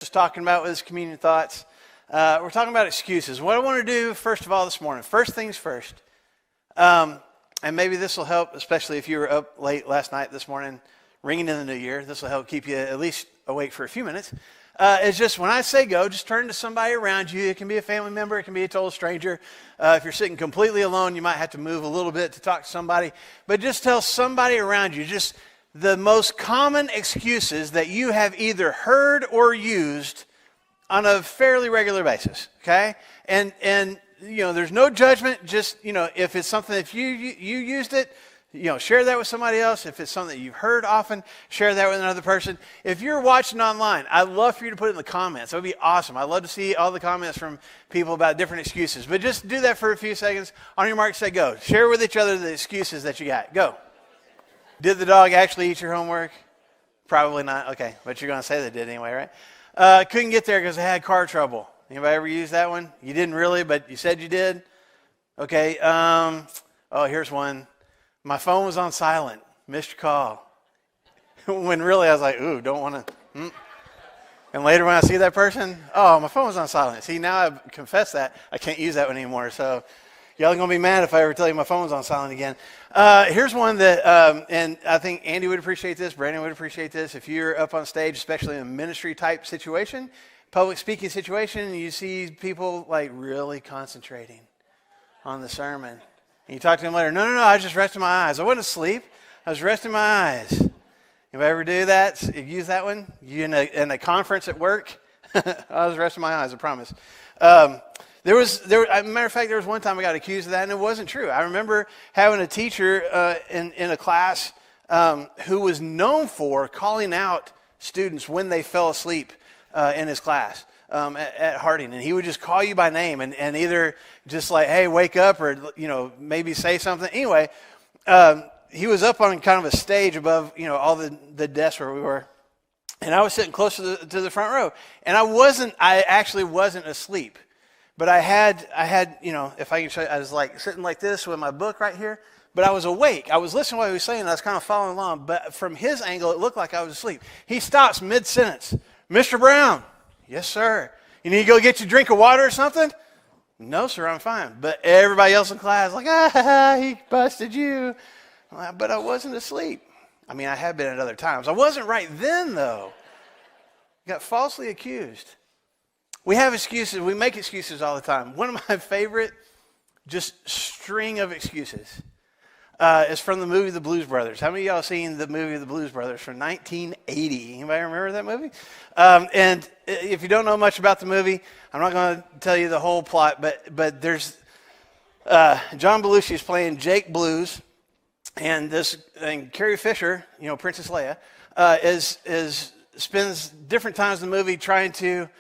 Just talking about with his communion thoughts. We're talking about excuses. What I want to do, first of all, this morning, first things first, and maybe this will help, especially if you were up late last night, this morning, ringing in the new year. This will help keep you at least awake for a few minutes. It's just when I say go, just turn to somebody around you. It can be a family member. It can be a total stranger. If you're sitting completely alone, you might have to move a little bit to talk to somebody. But just tell somebody around you, just the most common excuses that you have either heard or used on a fairly regular basis, okay? And you know, there's no judgment. Just, you know, if it's something, if you used it, you know, share that with somebody else. If it's something that you've heard often, share that with another person. If you're watching online, I'd love for you to put it in the comments. That would be awesome. I'd love to see all the comments from people about different excuses. But just do that for a few seconds. On your mark, say go. Share with each other the excuses that you got. Go. Did the dog actually eat your homework? Probably not. Okay, but you're going to say they did anyway, right? Couldn't get there because I had car trouble. Anybody ever use that one? You didn't really, but you said you did? Okay. Oh, here's one. My phone was on silent. Missed your call. When really I was like, ooh, don't want to. And later when I see that person, oh, my phone was on silent. See, now I've confessed that. I can't use that one anymore. So y'all are going to be mad if I ever tell you my phone was on silent again. Here's one that, and I think Andy would appreciate this, Brandon would appreciate this. If you're up on stage, especially in a ministry type situation, public speaking situation, and you see people like really concentrating on the sermon. And you talk to them later, no, I was just resting my eyes. I wasn't asleep. I was resting my eyes. Anybody ever do that? Use that one? You in a conference at work? I was resting my eyes, I promise. As a matter of fact, there was one time I got accused of that, and it wasn't true. I remember having a teacher in a class who was known for calling out students when they fell asleep in his class at Harding. And he would just call you by name and either just like, hey, wake up, or, you know, maybe say something. Anyway, he was up on kind of a stage above, you know, all the desks where we were. And I was sitting close to the front row. And I actually wasn't asleep. But I had, you know, if I can show you, I was like sitting like this with my book right here. But I was awake. I was listening to what he was saying. And I was kind of following along. But from his angle, it looked like I was asleep. He stops mid-sentence. Mr. Brown. Yes, sir. You need to go get you a drink of water or something? No, sir, I'm fine. But everybody else in class like, he busted you. But I wasn't asleep. I mean, I have been at other times. I wasn't right then, though. Got falsely accused. We have excuses. We make excuses all the time. One of my favorite just string of excuses is from the movie The Blues Brothers. How many of y'all seen the movie The Blues Brothers from 1980? Anybody remember that movie? And if you don't know much about the movie, I'm not going to tell you the whole plot, but there's John Belushi is playing Jake Blues, and Carrie Fisher, you know, Princess Leia, spends different times in the movie trying to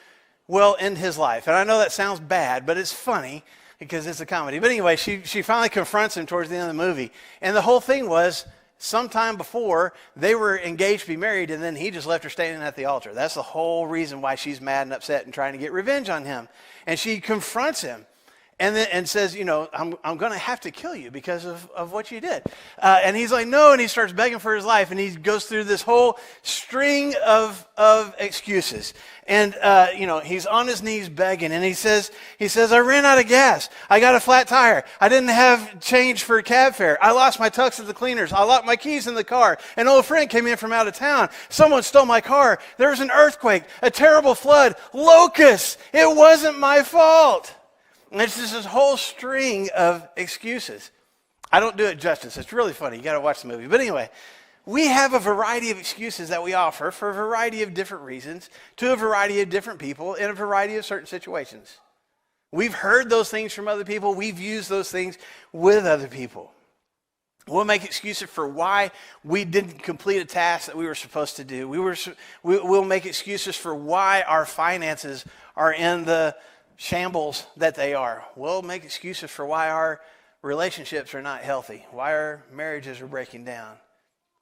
end his life. And I know that sounds bad, but it's funny because it's a comedy. But anyway, she finally confronts him towards the end of the movie. And the whole thing was, sometime before, they were engaged to be married, and then he just left her standing at the altar. That's the whole reason why she's mad and upset and trying to get revenge on him. And she confronts him and says, you know, I'm going to have to kill you because of what you did. And he's like, no, and he starts begging for his life, and he goes through this whole string of excuses. And, you know, he's on his knees begging, and he says, I ran out of gas. I got a flat tire. I didn't have change for cab fare. I lost my tux at the cleaners. I locked my keys in the car. An old friend came in from out of town. Someone stole my car. There was an earthquake, a terrible flood, locusts. It wasn't my fault. And it's just this whole string of excuses. I don't do it justice. It's really funny. You got to watch the movie. But anyway, we have a variety of excuses that we offer for a variety of different reasons to a variety of different people in a variety of certain situations. We've heard those things from other people. We've used those things with other people. We'll make excuses for why we didn't complete a task that we were supposed to do. We'll make excuses for why our finances are in the shambles that they are. We'll make excuses for why our relationships are not healthy, why our marriages are breaking down.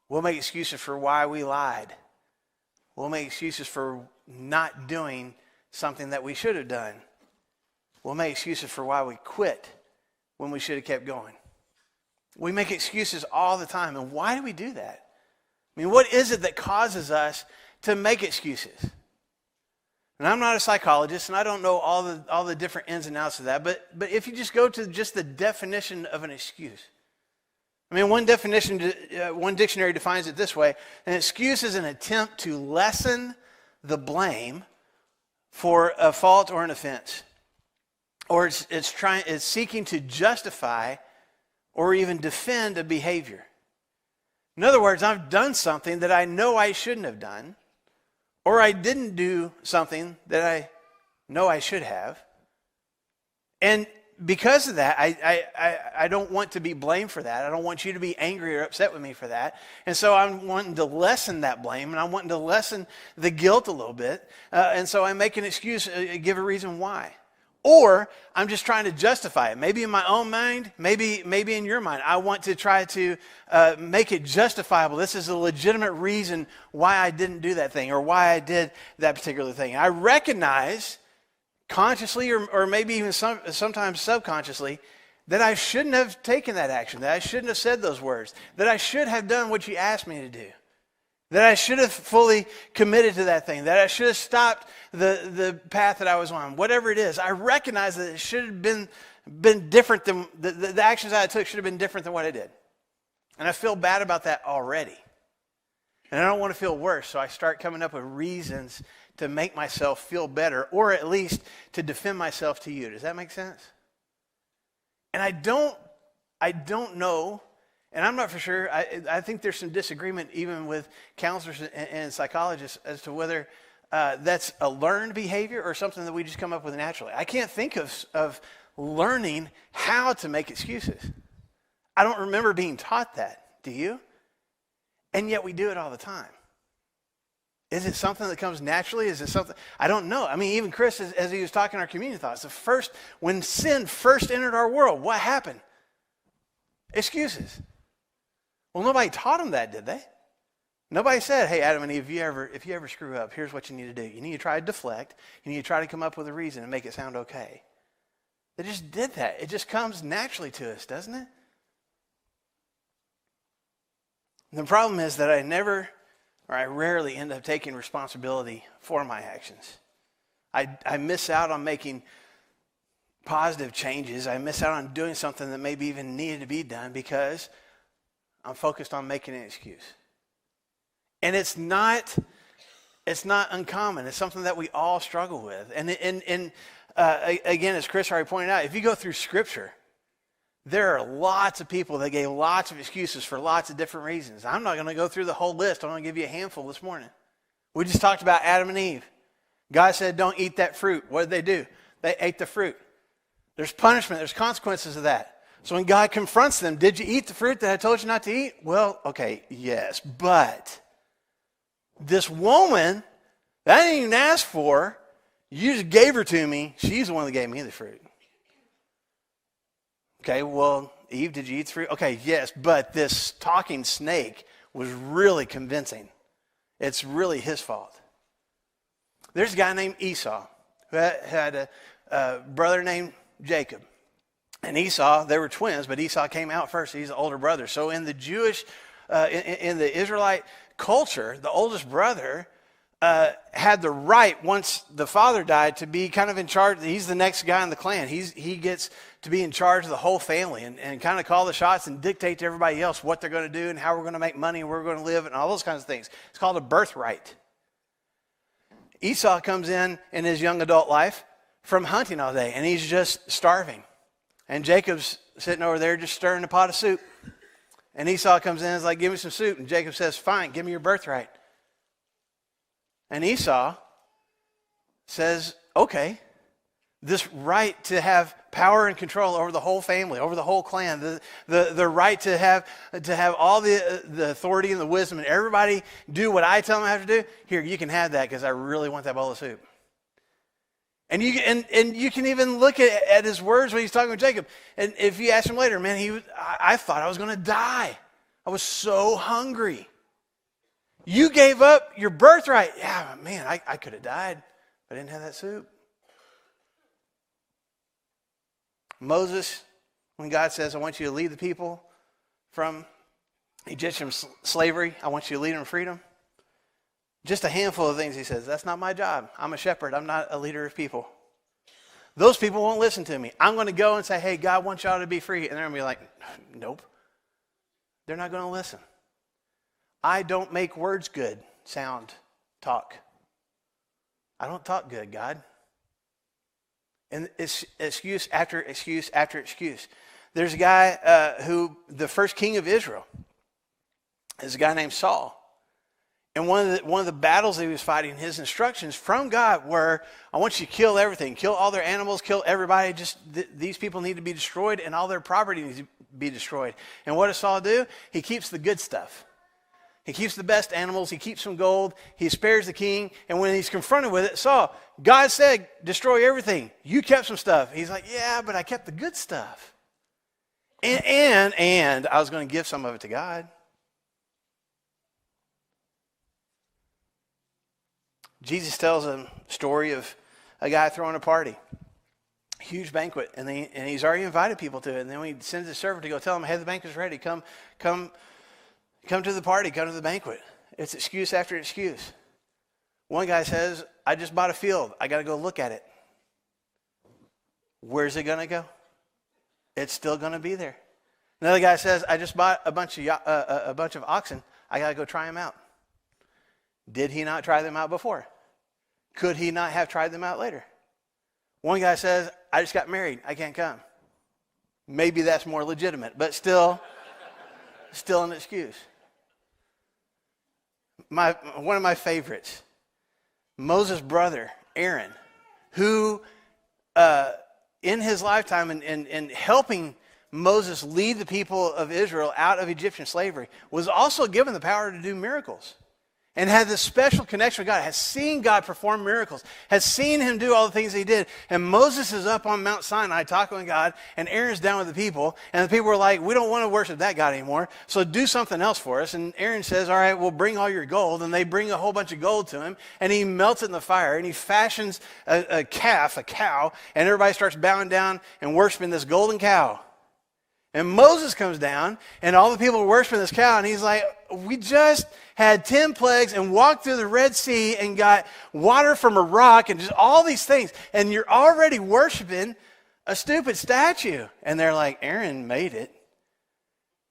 We'll make excuses for why we lied. We'll make excuses for not doing something that we should have done. We'll make excuses for why we quit when we should have kept going. We make excuses all the time. And why do we do that? I mean, what is it that causes us to make excuses? And I'm not a psychologist, and I don't know all the different ins and outs of that, but if you just go to just the definition of an excuse. I mean, one dictionary defines it this way: an excuse is an attempt to lessen the blame for a fault or an offense. Or it's seeking to justify or even defend a behavior. In other words, I've done something that I know I shouldn't have done, or I didn't do something that I know I should have. And because of that, I don't want to be blamed for that. I don't want you to be angry or upset with me for that. And so I'm wanting to lessen that blame, and I'm wanting to lessen the guilt a little bit. And so I make an excuse, give a reason why. Or I'm just trying to justify it. Maybe in my own mind, maybe in your mind. I want to try to make it justifiable. This is a legitimate reason why I didn't do that thing or why I did that particular thing. I recognize consciously or maybe even sometimes subconsciously that I shouldn't have taken that action, that I shouldn't have said those words, that I should have done what you asked me to do, that I should have fully committed to that thing, that I should have stopped the path that I was on, whatever it is. I recognize that it should have been different than, the actions I took should have been different than what I did. And I feel bad about that already. And I don't want to feel worse, so I start coming up with reasons to make myself feel better, or at least to defend myself to you. Does that make sense? And I don't know, and I'm not for sure, I think there's some disagreement even with counselors and psychologists as to whether that's a learned behavior or something that we just come up with naturally. I can't think of learning how to make excuses. I don't remember being taught that. Do you? And yet we do it all the time. Is it something that comes naturally? Is it something? I don't know. I mean, even Chris, as he was talking our community thoughts, when sin first entered our world, what happened? Excuses. Well, nobody taught them that, did they? Nobody said, hey, Adam and Eve, if you ever screw up, here's what you need to do. You need to try to deflect. You need to try to come up with a reason and make it sound okay. They just did that. It just comes naturally to us, doesn't it? And the problem is that I rarely end up taking responsibility for my actions. I miss out on making positive changes. I miss out on doing something that maybe even needed to be done because I'm focused on making an excuse. And it's not uncommon. It's something that we all struggle with. And again, as Chris already pointed out, if you go through Scripture, there are lots of people that gave lots of excuses for lots of different reasons. I'm not going to go through the whole list. I'm going to give you a handful this morning. We just talked about Adam and Eve. God said, don't eat that fruit. What did they do? They ate the fruit. There's punishment. There's consequences of that. So when God confronts them, did you eat the fruit that I told you not to eat? Well, okay, yes. But this woman that I didn't even ask for, you just gave her to me. She's the one that gave me the fruit. Okay, well, Eve, did you eat the fruit? Okay, yes, but this talking snake was really convincing. It's really his fault. There's a guy named Esau who had a brother named Jacob. And Esau, they were twins, but Esau came out first. He's the older brother. So in the Jewish, in the Israelite culture, the oldest brother had the right, once the father died, to be kind of in charge. He's the next guy in the clan. He gets to be in charge of the whole family and kind of call the shots and dictate to everybody else what they're going to do and how we're going to make money and where we're going to live and all those kinds of things. It's called a birthright. Esau comes in his young adult life from hunting all day, and he's just starving. And Jacob's sitting over there just stirring a pot of soup. And Esau comes in and is like, give me some soup. And Jacob says, fine, give me your birthright. And Esau says, okay, this right to have power and control over the whole family, over the whole clan, the right to have all the authority and the wisdom and everybody do what I tell them I have to do. Here, you can have that because I really want that bowl of soup. And you can even look at his words when he's talking with Jacob. And if you ask him later, man, I thought I was going to die. I was so hungry. You gave up your birthright. Yeah, man, I could have died, but I didn't have that soup. Moses, when God says, I want you to lead the people from Egyptian slavery, I want you to lead them to freedom. Just a handful of things he says. That's not my job. I'm a shepherd. I'm not a leader of people. Those people won't listen to me. I'm going to go and say, hey, God wants y'all to be free. And they're going to be like, nope. They're not going to listen. I don't make words good, sound, talk. I don't talk good, God. And it's excuse after excuse after excuse. There's a guy who, the first king of Israel, is a guy named Saul. And one of the battles that he was fighting, his instructions from God were, I want you to kill everything. Kill all their animals, kill everybody. These people need to be destroyed and all their property needs to be destroyed. And what does Saul do? He keeps the good stuff. He keeps the best animals. He keeps some gold. He spares the king. And when he's confronted with it, Saul, God said, destroy everything. You kept some stuff. He's like, yeah, but I kept the good stuff. And I was going to give some of it to God. Jesus tells a story of a guy throwing a party, a huge banquet, and he's already invited people to it. And then he sends his servant to go tell him, hey, the banquet's ready. Come to the party, come to the banquet. It's excuse after excuse. One guy says, I just bought a field. I got to go look at it. Where's it going to go? It's still going to be there. Another guy says, I just bought a bunch of oxen. I got to go try them out. Did he not try them out before? Could he not have tried them out later? One guy says, I just got married. I can't come. Maybe that's more legitimate, but still an excuse. One of my favorites, Moses' brother, Aaron, who in his lifetime in helping Moses lead the people of Israel out of Egyptian slavery, was also given the power to do miracles. And had this special connection with God, has seen God perform miracles, has seen him do all the things he did. And Moses is up on Mount Sinai talking with God, and Aaron's down with the people. And the people were like, we don't want to worship that God anymore, so do something else for us. And Aaron says, all right, well, bring all your gold. And they bring a whole bunch of gold to him, and he melts it in the fire, and he fashions a cow, and everybody starts bowing down and worshiping this golden cow. And Moses comes down, and all the people are worshiping this cow, and he's like, we just had 10 plagues and walked through the Red Sea and got water from a rock and just all these things, and you're already worshiping a stupid statue. And they're like, Aaron made it.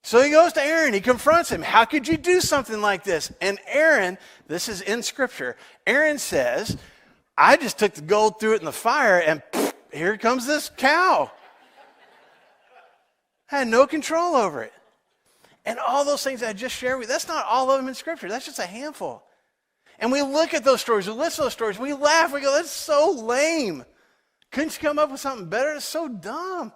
So he goes to Aaron, he confronts him. How could you do something like this? And Aaron, this is in Scripture, Aaron says, I just took the gold, threw it in the fire, and here comes this cow. I had no control over it. And all those things I just shared with you, that's not all of them in Scripture. That's just a handful. And we look at those stories, we listen to those stories, we laugh, we go, that's so lame. Couldn't you come up with something better? It's so dumb.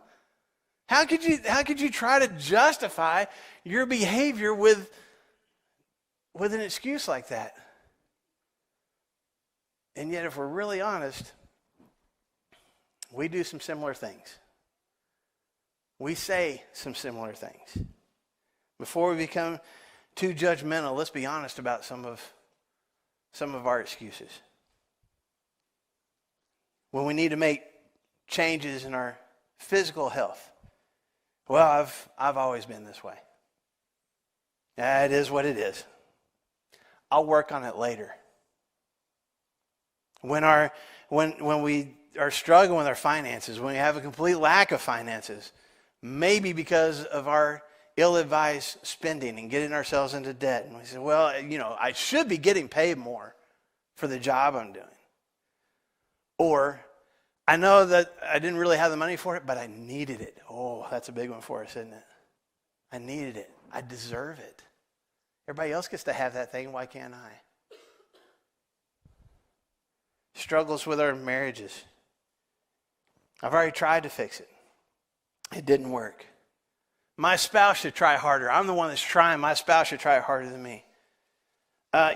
How could you try to justify your behavior with an excuse like that? And yet, if we're really honest, we do some similar things. We say some similar things. Before we become too judgmental, let's be honest about some of our excuses. When we need to make changes in our physical health, well, I've always been this way. Yeah, it is what it is. I'll work on it later. When we are struggling with our finances, when we have a complete lack of finances, maybe because of our ill-advised spending and getting ourselves into debt. And we say, well, I should be getting paid more for the job I'm doing. Or, I know that I didn't really have the money for it, but I needed it. Oh, that's a big one for us, isn't it? I needed it. I deserve it. Everybody else gets to have that thing. Why can't I? Struggles with our marriages. I've already tried to fix it. It didn't work. My spouse should try harder. I'm the one that's trying. My spouse should try harder than me.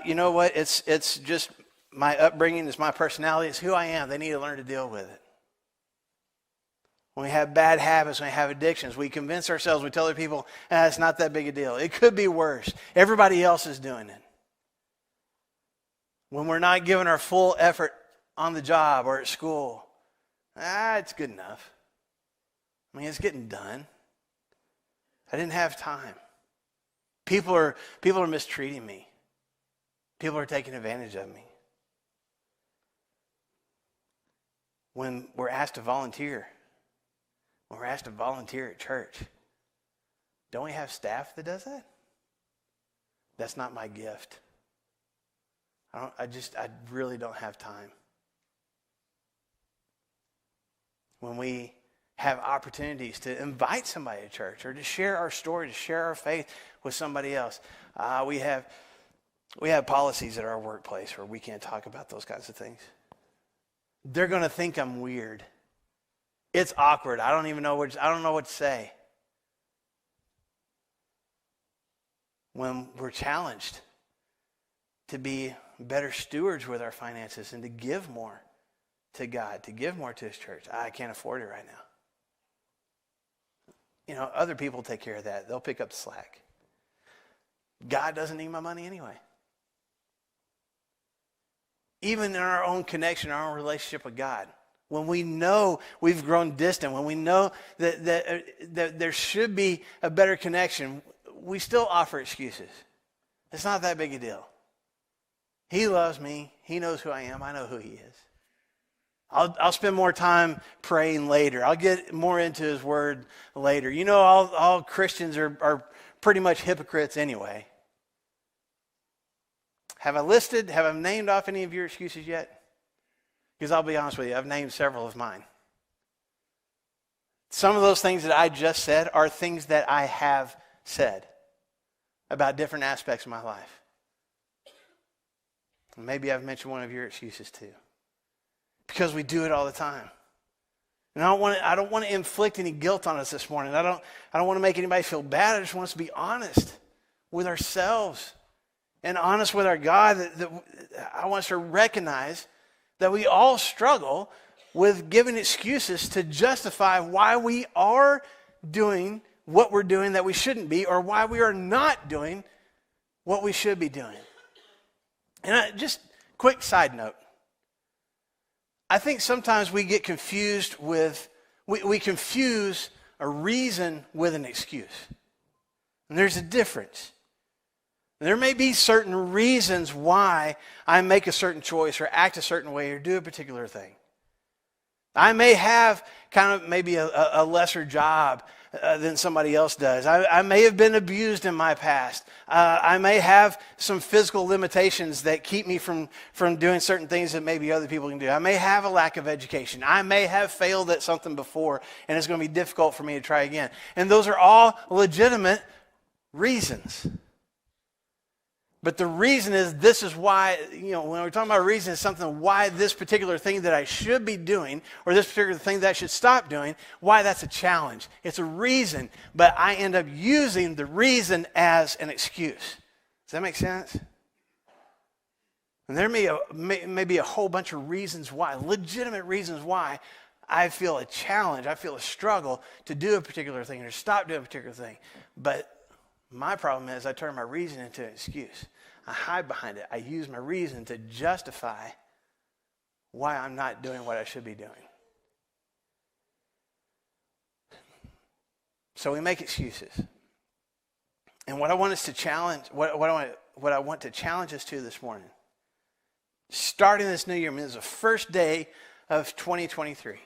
You know what? It's just my upbringing. It's my personality. It's who I am. They need to learn to deal with it. When we have bad habits, when we have addictions, we convince ourselves, we tell other people, it's not that big a deal. It could be worse. Everybody else is doing it. When we're not giving our full effort on the job or at school, it's good enough. I mean, it's getting done. I didn't have time. People are mistreating me. People are taking advantage of me. When we're asked to volunteer at church, don't we have staff that does that? That's not my gift. I really don't have time. When we have opportunities to invite somebody to church or to share our story, to share our faith with somebody else, we have policies at our workplace where we can't talk about those kinds of things. They're going to think I'm weird. It's awkward. I don't know what to say. When we're challenged to be better stewards with our finances and to give more to God, to give more to His church, I can't afford it right now. Other people take care of that. They'll pick up the slack. God doesn't need my money anyway. Even in our own connection, our own relationship with God, when we know we've grown distant, when we know that there should be a better connection, we still offer excuses. It's not that big a deal. He loves me. He knows who I am. I know who He is. I'll spend more time praying later. I'll get more into His Word later. All Christians are pretty much hypocrites anyway. Have I named off any of your excuses yet? Because I'll be honest with you, I've named several of mine. Some of those things that I just said are things that I have said about different aspects of my life. Maybe I've mentioned one of your excuses too. Because we do it all the time. And I don't want to inflict any guilt on us this morning. I don't want to make anybody feel bad. I just want us to be honest with ourselves and honest with our God. That I want us to recognize that we all struggle with giving excuses to justify why we are doing what we're doing that we shouldn't be, or why we are not doing what we should be doing. And just quick side note. I think sometimes we get confused we confuse a reason with an excuse. And there's a difference. There may be certain reasons why I make a certain choice or act a certain way or do a particular thing. I may have kind of maybe a lesser job than somebody else does. I may have been abused in my past. I may have some physical limitations that keep me from doing certain things that maybe other people can do. I may have a lack of education. I may have failed at something before, and it's going to be difficult for me to try again. And those are all legitimate reasons. But the reason is, this is why, when we're talking about reason, it's something why this particular thing that I should be doing, or this particular thing that I should stop doing, why that's a challenge. It's a reason, but I end up using the reason as an excuse. Does that make sense? And there may be a whole bunch of reasons why, legitimate reasons why I feel a challenge, I feel a struggle to do a particular thing or stop doing a particular thing. But my problem is I turn my reason into an excuse. I hide behind it. I use my reason to justify why I'm not doing what I should be doing. So we make excuses. And what I want us to challenge, what I want to challenge us to this morning, starting this new year, this is the first day of 2023.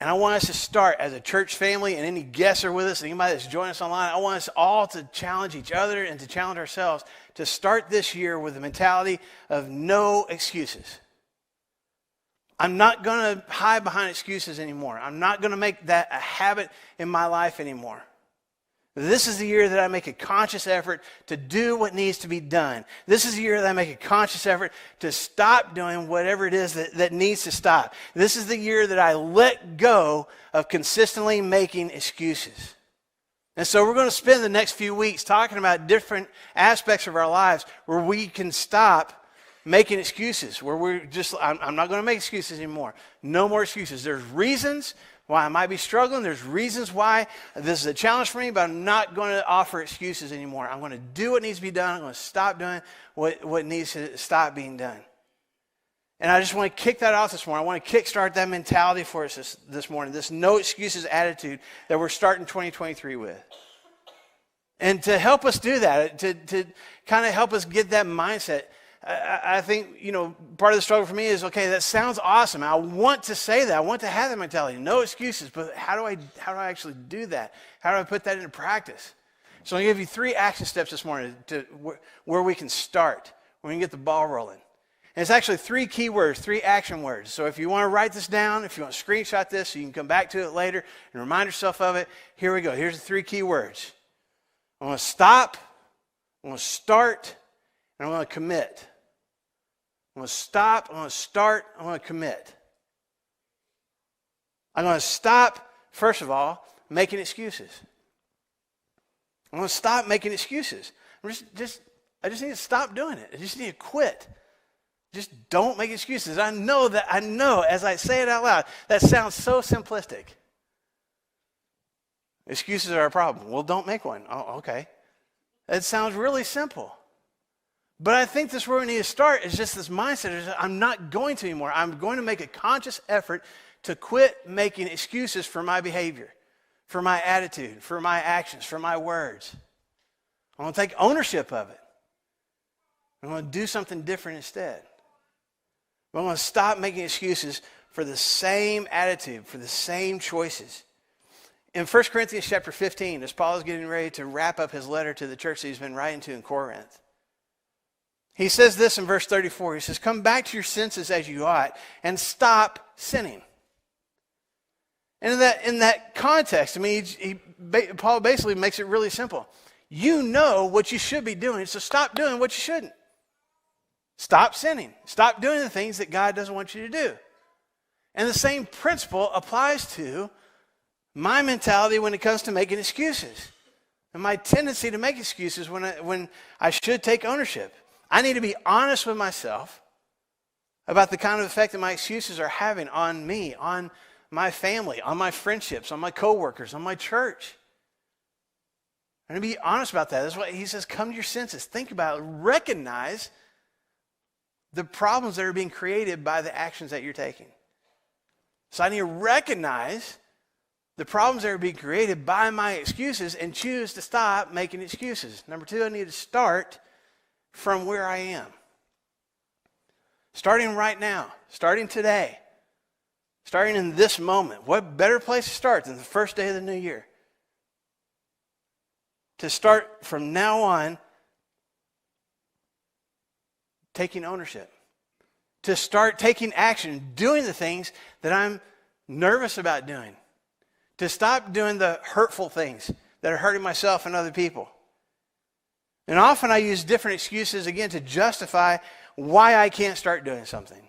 And I want us to start as a church family, and any guests are with us, anybody that's joining us online, I want us all to challenge each other and to challenge ourselves to start this year with the mentality of no excuses. I'm not going to hide behind excuses anymore. I'm not going to make that a habit in my life anymore. This is the year that I make a conscious effort to do what needs to be done. This is the year that I make a conscious effort to stop doing whatever it is that needs to stop. This is the year that I let go of consistently making excuses. And so we're going to spend the next few weeks talking about different aspects of our lives where we can stop making excuses, where I'm not going to make excuses anymore. No more excuses. There's reasons why I might be struggling. There's reasons why this is a challenge for me, but I'm not going to offer excuses anymore. I'm going to do what needs to be done. I'm going to stop doing what needs to stop being done. And I just want to kick that off this morning. I want to kickstart that mentality for us this morning, this no excuses attitude that we're starting 2023 with. And to help us do that, to kind of help us get that mindset. I think, part of the struggle for me is, okay, that sounds awesome. I want to say that. I want to have that mentality. No excuses. But how do I actually do that? How do I put that into practice? So I'm going to give you 3 action steps this morning to where we can start, where we can get the ball rolling. And it's actually 3 key words, 3 action words. So if you want to write this down, if you want to screenshot this so you can come back to it later and remind yourself of it, here we go. Here's the 3 key words. I'm going to stop, I'm going to start, and I'm going to commit. I'm going to stop, I'm going to start, I'm going to commit. I'm going to stop, first of all, making excuses. I'm going to stop making excuses. I just need to stop doing it. I just need to quit. Just don't make excuses. I know as I say it out loud, that sounds so simplistic. Excuses are a problem. Well, don't make one. Oh, okay. It sounds really simple. But I think this is where we need to start, is just this mindset. I'm not going to anymore. I'm going to make a conscious effort to quit making excuses for my behavior, for my attitude, for my actions, for my words. I'm going to take ownership of it. I'm going to do something different instead. I'm going to stop making excuses for the same attitude, for the same choices. In 1 Corinthians chapter 15, as Paul is getting ready to wrap up his letter to the church that he's been writing to in Corinth, he says this in verse 34. He says, come back to your senses as you ought and stop sinning. And in that context, Paul basically makes it really simple. You know what you should be doing, so stop doing what you shouldn't. Stop sinning. Stop doing the things that God doesn't want you to do. And the same principle applies to my mentality when it comes to making excuses. And my tendency to make excuses when I should take ownership. I need to be honest with myself about the kind of effect that my excuses are having on me, on my family, on my friendships, on my coworkers, on my church. I'm going to be honest about that. That's why he says, come to your senses. Think about it. Recognize the problems that are being created by the actions that you're taking. So I need to recognize the problems that are being created by my excuses and choose to stop making excuses. Number 2, I need to start from where I am. Starting right now, starting today, starting in this moment. What better place to start than the first day of the new year? To start from now on taking ownership. To start taking action, doing the things that I'm nervous about doing. To stop doing the hurtful things that are hurting myself and other people. And often I use different excuses, again, to justify why I can't start doing something.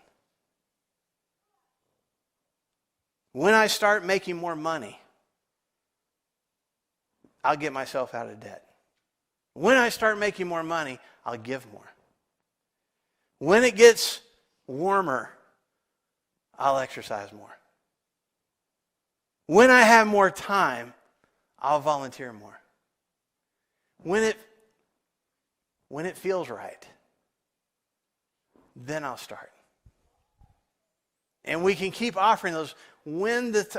When I start making more money, I'll get myself out of debt. When I start making more money, I'll give more. When it gets warmer, I'll exercise more. When I have more time, I'll volunteer more. When it feels right, then I'll start. And we can keep offering those when this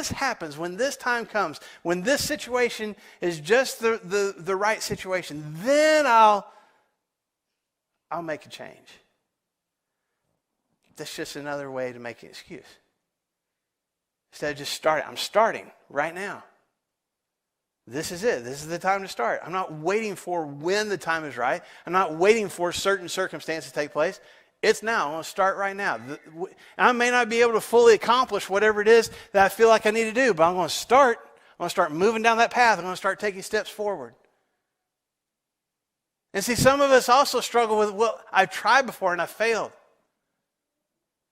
happens, when this time comes, when this situation is just the right situation, then I'll make a change. That's just another way to make an excuse. Instead of just starting, I'm starting right now. This is it. This is the time to start. I'm not waiting for when the time is right. I'm not waiting for certain circumstances to take place. It's now. I'm going to start right now. I may not be able to fully accomplish whatever it is that I feel like I need to do, but I'm going to start. I'm going to start moving down that path. I'm going to start taking steps forward. And see, some of us also struggle with, well, I've tried before and I failed.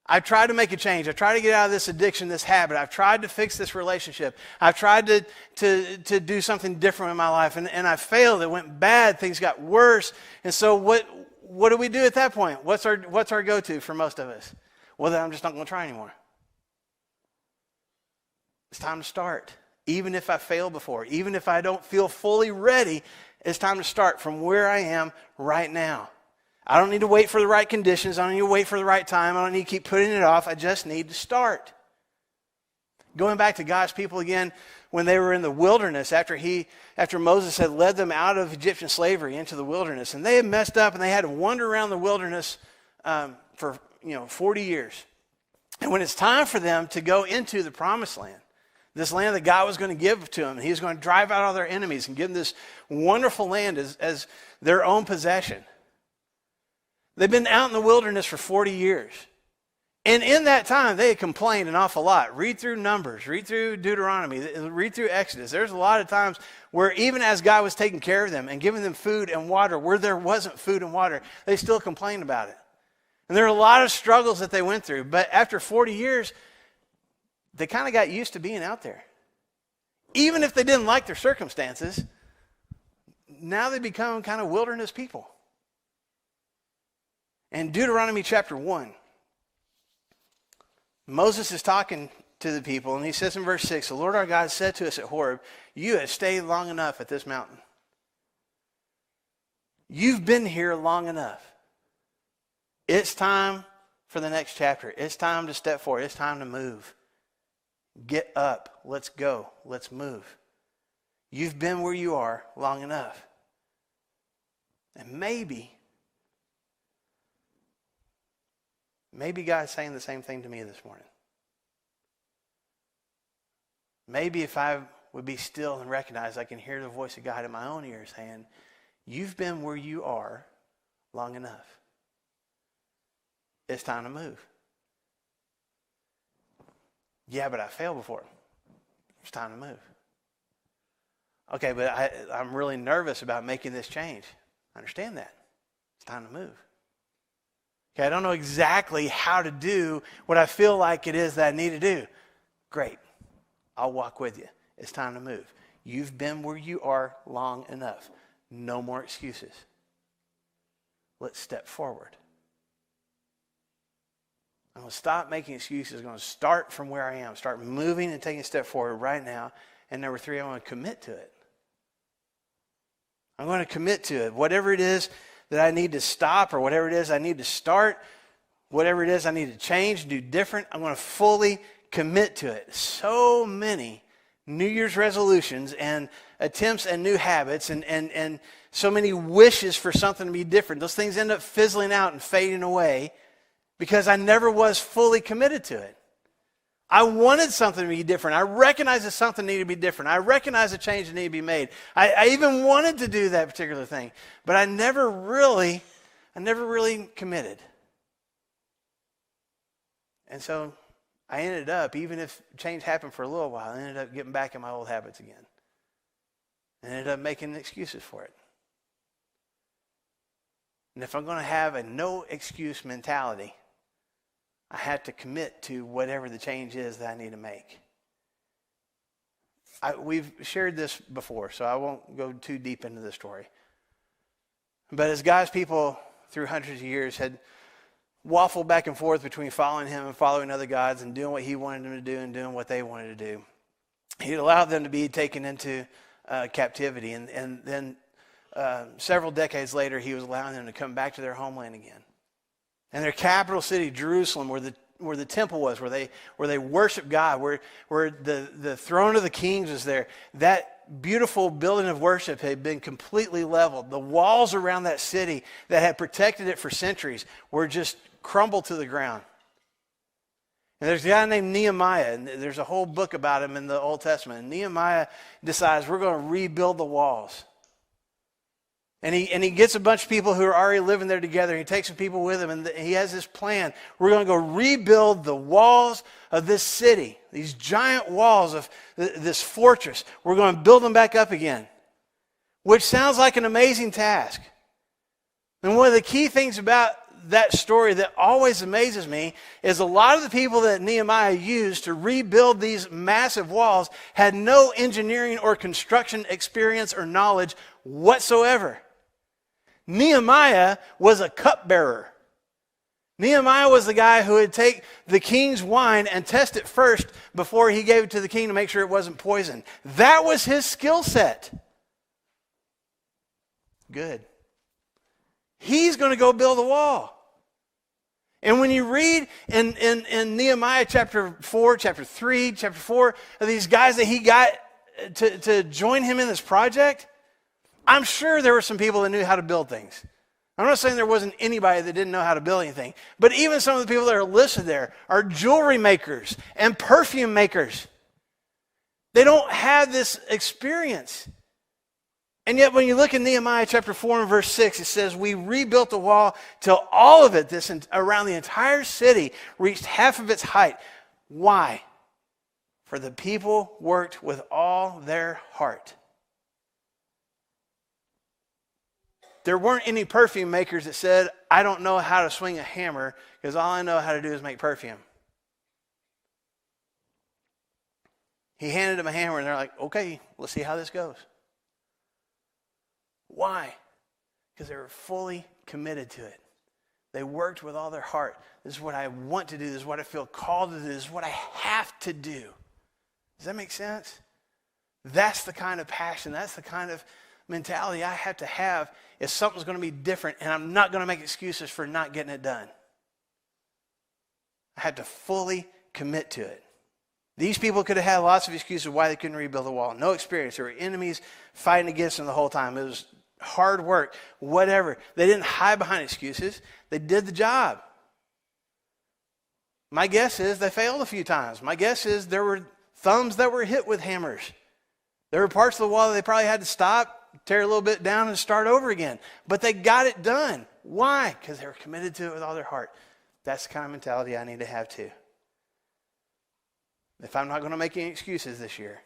I've tried to make a change. I've tried to get out of this addiction, this habit. I've tried to fix this relationship. I've tried to do something different in my life, and I failed. It went bad. Things got worse. And so what do we do at that point? What's our go-to for most of us? Well, then I'm just not going to try anymore. It's time to start. Even if I failed before, even if I don't feel fully ready, it's time to start from where I am right now. I don't need to wait for the right conditions. I don't need to wait for the right time. I don't need to keep putting it off. I just need to start. Going back to God's people again, when they were in the wilderness, after Moses had led them out of Egyptian slavery into the wilderness, and they had messed up, and they had to wander around the wilderness for 40 years. And when it's time for them to go into the promised land, this land that God was going to give to them, and he was going to drive out all their enemies and give them this wonderful land as their own possession. They've been out in the wilderness for 40 years. And in that time, they had complained an awful lot. Read through Numbers, read through Deuteronomy, read through Exodus. There's a lot of times where even as God was taking care of them and giving them food and water, where there wasn't food and water, they still complained about it. And there are a lot of struggles that they went through. But after 40 years, they kind of got used to being out there. Even if they didn't like their circumstances, now they become kind of wilderness people. In Deuteronomy chapter 1, Moses is talking to the people, and he says in verse 6, the Lord our God said to us at Horeb, you have stayed long enough at this mountain. You've been here long enough. It's time for the next chapter. It's time to step forward. It's time to move. Get up. Let's go. Let's move. You've been where you are long enough. And maybe God's saying the same thing to me this morning. Maybe if I would be still and recognize I can hear the voice of God in my own ears saying, you've been where you are long enough. It's time to move. Yeah, but I failed before. It's time to move. Okay, but I'm really nervous about making this change. I understand that. It's time to move. Okay, I don't know exactly how to do what I feel like it is that I need to do. Great. I'll walk with you. It's time to move. You've been where you are long enough. No more excuses. Let's step forward. I'm going to stop making excuses. I'm going to start from where I am. Start moving and taking a step forward right now. And number 3, I'm going to commit to it. I'm going to commit to it. Whatever it is that I need to stop, or whatever it is I need to start, whatever it is I need to change, do different, I'm going to fully commit to it. So many New Year's resolutions and attempts and new habits and so many wishes for something to be different. Those things end up fizzling out and fading away because I never was fully committed to it. I wanted something to be different. I recognized that something needed to be different. I recognized a change that needed to be made. I even wanted to do that particular thing, but I never really committed. And so I ended up, even if change happened for a little while, I ended up getting back in my old habits again. I ended up making excuses for it. And if I'm going to have a no excuse mentality, I have to commit to whatever the change is that I need to make. We've shared this before, so I won't go too deep into the story. But as God's people through hundreds of years had waffled back and forth between following him and following other gods and doing what he wanted them to do and doing what they wanted to do, he'd allowed them to be taken into captivity. And then several decades later, he was allowing them to come back to their homeland again. And their capital city, Jerusalem, where the temple was, where they worshiped God, where the throne of the kings was there, that beautiful building of worship had been completely leveled. The walls around that city that had protected it for centuries were just crumbled to the ground. And there's a guy named Nehemiah, and there's a whole book about him in the Old Testament. And Nehemiah decides, we're going to rebuild the walls. And he gets a bunch of people who are already living there together. He takes some people with him, and he has this plan. We're going to go rebuild the walls of this city, these giant walls of this fortress. We're going to build them back up again, which sounds like an amazing task. And one of the key things about that story that always amazes me is a lot of the people that Nehemiah used to rebuild these massive walls had no engineering or construction experience or knowledge whatsoever. Nehemiah was a cupbearer. Nehemiah was the guy who would take the king's wine and test it first before he gave it to the king to make sure it wasn't poisoned. That was his skill set. Good. He's going to go build a wall. And when you read in Nehemiah chapter 4, chapter 3, chapter 4, of these guys that he got to join him in this project, I'm sure there were some people that knew how to build things. I'm not saying there wasn't anybody that didn't know how to build anything, but even some of the people that are listed there are jewelry makers and perfume makers. They don't have this experience. And yet when you look in Nehemiah chapter 4 and verse 6, it says, we rebuilt the wall till all of it, around the entire city, reached half of its height. Why? For the people worked with all their heart. There weren't any perfume makers that said, I don't know how to swing a hammer because all I know how to do is make perfume. He handed them a hammer and they're like, okay, let's see how this goes. Why? Because they were fully committed to it. They worked with all their heart. This is what I want to do. This is what I feel called to do. This is what I have to do. Does that make sense? That's the kind of passion. That's the kind of mentality I have to have if something's going to be different, and I'm not going to make excuses for not getting it done. I had to fully commit to it. These people could have had lots of excuses why they couldn't rebuild the wall. No experience. There were enemies fighting against them the whole time. It was hard work, whatever. They didn't hide behind excuses. They did the job. My guess is they failed a few times. My guess is there were thumbs that were hit with hammers. There were parts of the wall that they probably had to stop, tear a little bit down, and start over again. But they got it done. Why? Because they were committed to it with all their heart. That's the kind of mentality I need to have too. If I'm not going to make any excuses this year,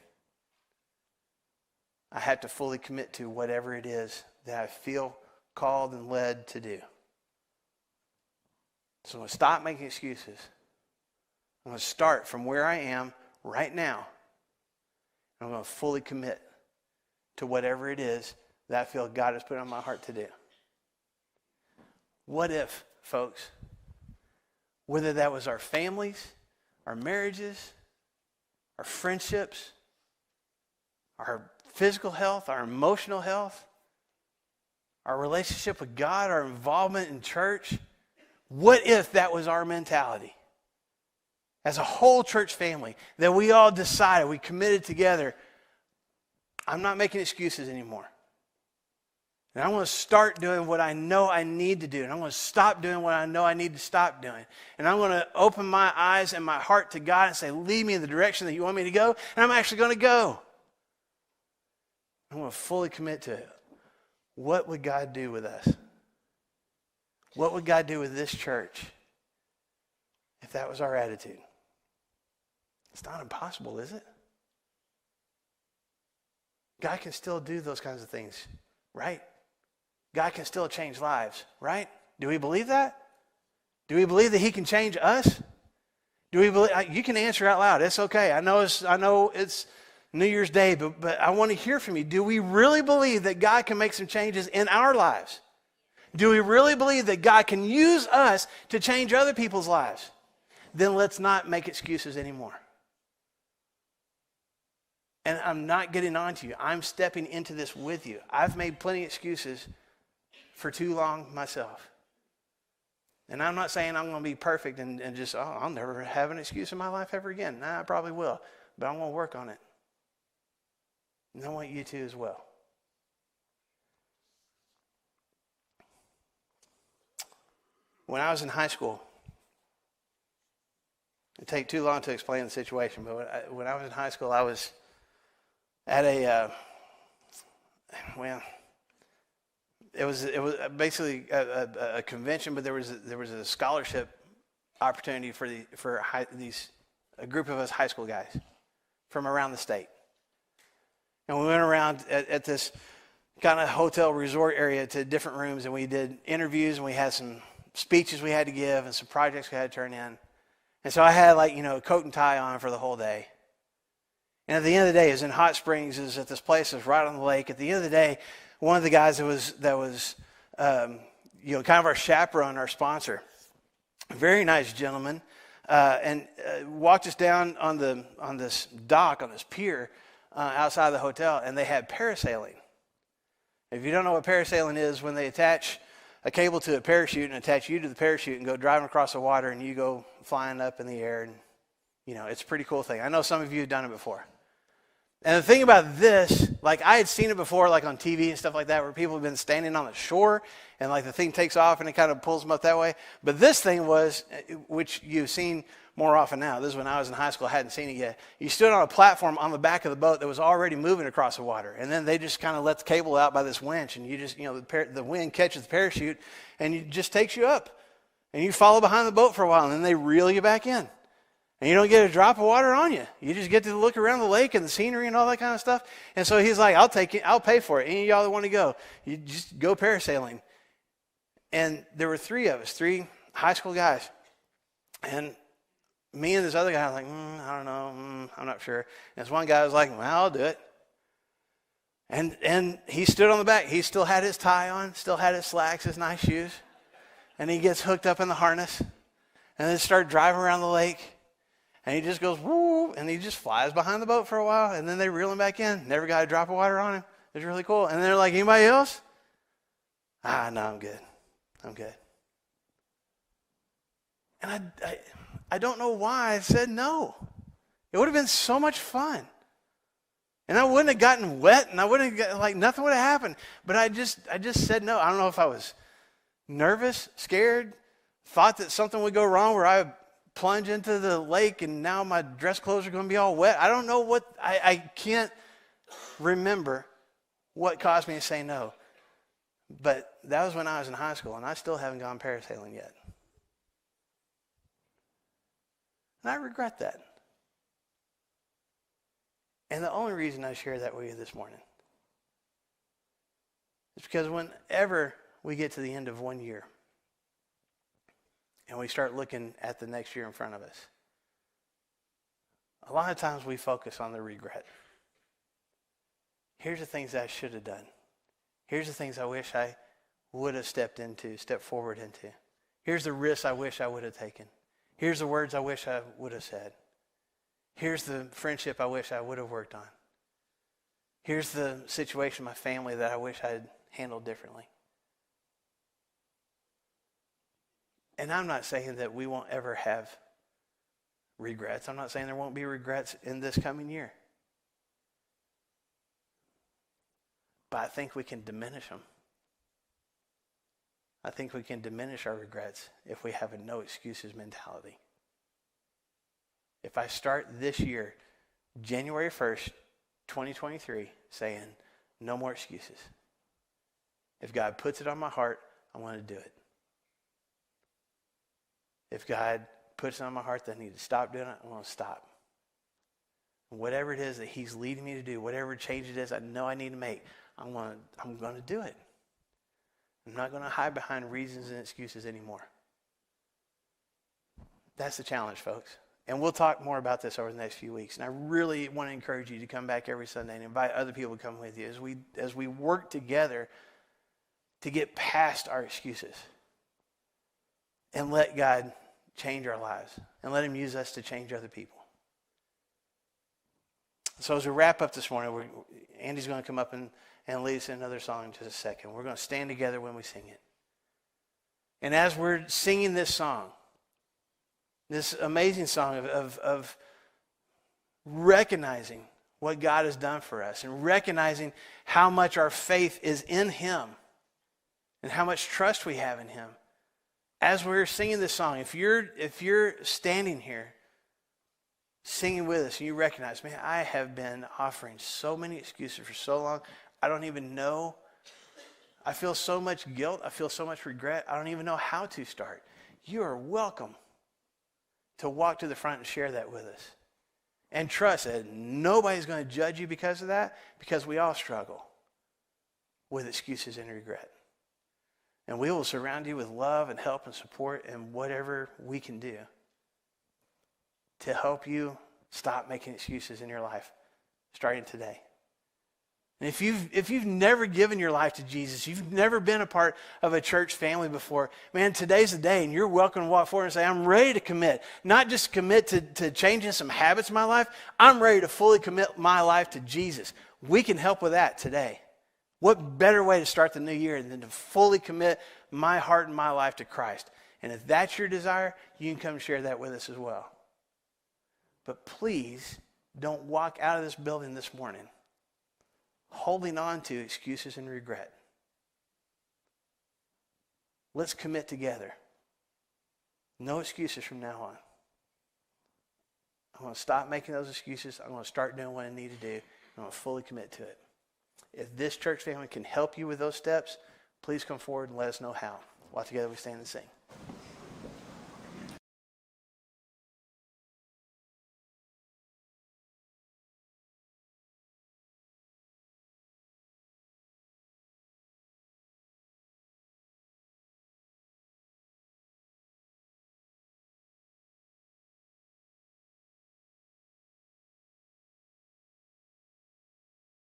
I have to fully commit to whatever it is that I feel called and led to do. So I'm going to stop making excuses. I'm going to start from where I am right now. I'm going to fully commit to whatever it is that I feel God has put on my heart to do. What if, folks, whether that was our families, our marriages, our friendships, our physical health, our emotional health, our relationship with God, our involvement in church, what if that was our mentality? As a whole church family, that we all decided, we committed together, I'm not making excuses anymore. And I'm going to start doing what I know I need to do. And I'm going to stop doing what I know I need to stop doing. And I'm going to open my eyes and my heart to God and say, lead me in the direction that you want me to go. And I'm actually going to go. I'm going to fully commit to it. What would God do with us? What would God do with this church if that was our attitude? It's not impossible, is it? God can still do those kinds of things, right? God can still change lives, right? Do we believe that? Do we believe that he can change us? Do we believe? You can answer out loud. It's okay. I know it's New Year's Day, but I want to hear from you. Do we really believe that God can make some changes in our lives? Do we really believe that God can use us to change other people's lives? Then let's not make excuses anymore. And I'm not getting on to you. I'm stepping into this with you. I've made plenty of excuses for too long myself. And I'm not saying I'm going to be perfect and just, I'll never have an excuse in my life ever again. Nah, I probably will. But I'm going to work on it. And I want you to as well. When I was in high school, it'd take too long to explain the situation, but when I was in high school, I was at it was basically a convention, but there was a scholarship opportunity for a group of us high school guys from around the state, and we went around at this kind of hotel resort area to different rooms, and we did interviews, and we had some speeches we had to give and some projects we had to turn in, and so I had a coat and tie on for the whole day. And at the end of the day, it was in Hot Springs, is at this place that was right on the lake. At the end of the day, one of the guys that was kind of our chaperone, our sponsor, a very nice gentleman, and walked us down on this dock, on this pier outside of the hotel, and they had parasailing. If you don't know what parasailing is, when they attach a cable to a parachute and attach you to the parachute and go driving across the water and you go flying up in the air. And, it's a pretty cool thing. I know some of you have done it before. And the thing about this, like I had seen it before, like on TV and stuff like that, where people have been standing on the shore and like the thing takes off and it kind of pulls them up that way. But this thing was, which you've seen more often now. This is when I was in high school. I hadn't seen it yet. You stood on a platform on the back of the boat that was already moving across the water. And then they just kind of let the cable out by this winch. And you just, the wind catches the parachute and it just takes you up. And you follow behind the boat for a while and then they reel you back in. And you don't get a drop of water on you. You just get to look around the lake and the scenery and all that kind of stuff. And so he's like, I'll take it. I'll pay for it. Any of y'all that want to go, you just go parasailing. And there were 3 of us, 3 high school guys. And me and this other guy, I was like, I don't know. I'm not sure. And this one guy was like, well, I'll do it. And he stood on the back. He still had his tie on, still had his slacks, his nice shoes. And he gets hooked up in the harness. And then start driving around the lake. And he just goes, woo, and he just flies behind the boat for a while, and then they reel him back in. Never got a drop of water on him. It was really cool. And they're like, anybody else? No, I'm good. I'm good. And I don't know why I said no. It would have been so much fun. And I wouldn't have gotten wet, and I wouldn't have, nothing would have happened. But I just said no. I don't know if I was nervous, scared, thought that something would go wrong where I plunge into the lake and now my dress clothes are going to be all wet. I don't know what, I can't remember what caused me to say no. But that was when I was in high school and I still haven't gone parasailing yet. And I regret that. And the only reason I share that with you this morning is because whenever we get to the end of one year, and we start looking at the next year in front of us, a lot of times we focus on the regret. Here's the things I should have done. Here's the things I wish I would have stepped forward into. Here's the risks I wish I would have taken. Here's the words I wish I would have said. Here's the friendship I wish I would have worked on. Here's the situation in my family that I wish I had handled differently. And I'm not saying that we won't ever have regrets. I'm not saying there won't be regrets in this coming year. But I think we can diminish them. I think we can diminish our regrets if we have a no excuses mentality. If I start this year, January 1st, 2023, saying no more excuses. If God puts it on my heart, I want to do it. If God puts it on my heart that I need to stop doing it, I want to stop. Whatever it is that he's leading me to do, whatever change it is I know I need to make, I'm going to do it. I'm not going to hide behind reasons and excuses anymore. That's the challenge, folks. And we'll talk more about this over the next few weeks. And I really want to encourage you to come back every Sunday and invite other people to come with you as we work together to get past our excuses. And let God change our lives. And let him use us to change other people. So as we wrap up this morning, Andy's going to come up and lead us in another song in just a second. We're going to stand together when we sing it. And as we're singing this song, this amazing song of recognizing what God has done for us and recognizing how much our faith is in him and how much trust we have in him. As we're singing this song, if you're standing here singing with us and you recognize, man, I have been offering so many excuses for so long, I don't even know. I feel so much guilt. I feel so much regret. I don't even know how to start. You are welcome to walk to the front and share that with us. And trust that nobody's going to judge you because of that, because we all struggle with excuses and regret. And we will surround you with love and help and support and whatever we can do to help you stop making excuses in your life, starting today. And if you've never given your life to Jesus, you've never been a part of a church family before, man, today's the day, and you're welcome to walk forward and say, I'm ready to commit. Not just commit to changing some habits in my life. I'm ready to fully commit my life to Jesus. We can help with that today. What better way to start the new year than to fully commit my heart and my life to Christ? And if that's your desire, you can come share that with us as well. But please don't walk out of this building this morning holding on to excuses and regret. Let's commit together. No excuses from now on. I'm going to stop making those excuses. I'm going to start doing what I need to do. I'm going to fully commit to it. If this church family can help you with those steps, please come forward and let us know how. While together we stand and sing.